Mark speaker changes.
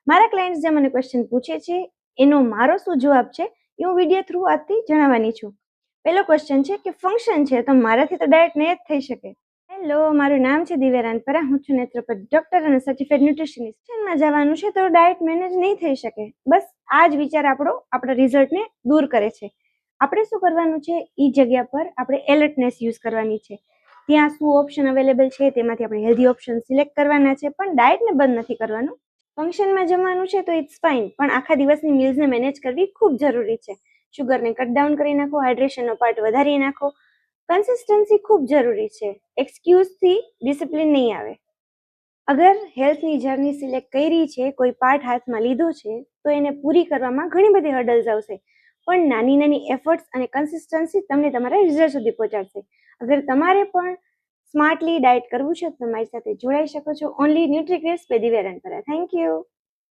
Speaker 1: મારા ક્લાયન્ટ્સ જે મને ક્વેશ્ચન પૂછે છે એનો મારો શું જવાબ છે એ હું વિડીયો થ્રુ આજથી જણાવવાની છું. પહેલો ક્વેશ્ચન છે કે ફંક્શન છે તો મારાથી તો ડાયટ નહીં જ થઈ શકે. હેલો, મારું નામ છે દિવ્યા રાનપરા. હું છું નેત્રોપેથ ડોક્ટર અને સર્ટિફાઈડ ન્યુટ્રિશનિસ્ટ. ફંક્શનમાં જવાનું છે તો ડાયટ મેનેજ નહીં થઈ શકે. બસ આ જ વિચાર આપણા રિઝલ્ટને દૂર કરે છે. આપણે શું કરવાનું છે, એ જગ્યા પર આપણે એલર્ટનેસ યુઝ કરવાની છે. ત્યાં શું ઓપ્શન અવેલેબલ છે તેમાંથી આપણે હેલ્ધી ઓપ્શન સિલેક્ટ કરવાના છે, પણ ડાયટને બંધ નથી કરવાનું. ફંક્શનમાં જમવાનું છે તો ઇટ્સ ફાઇન, પણ આખા દિવસની મીલ્સને મેનેજ કરવી ખૂબ જરૂરી છે. શુગરને કટ ડાઉન કરી નાખો, હાઇડ્રેશનનો પાર્ટ વધારી નાખો. કન્સિસ્ટન્સી ખૂબ જરૂરી છે. એક્સક્યુઝથી ડિસિપ્લિન નહીં આવે. અગર હેલ્થની જર્ની સિલેક્ટ કરી છે, કોઈ પાર્ટ હાથમાં લીધો છે, તો એને પૂરી કરવામાં ઘણી બધી હર્ડલ્સ આવશે, પણ નાની નાની એફર્ટ્સ અને કન્સિસ્ટન્સી તમને તમારા રિઝલ્ટ સુધી પહોંચાડશે. અગર તમારે પણ સ્માર્ટલી ડાયટ કરવું છે તો તમારી સાથે જોડાઈ શકો છો. ઓનલી ન્યુટ્રીક્રેસ by Divya Ranpara. Thank you.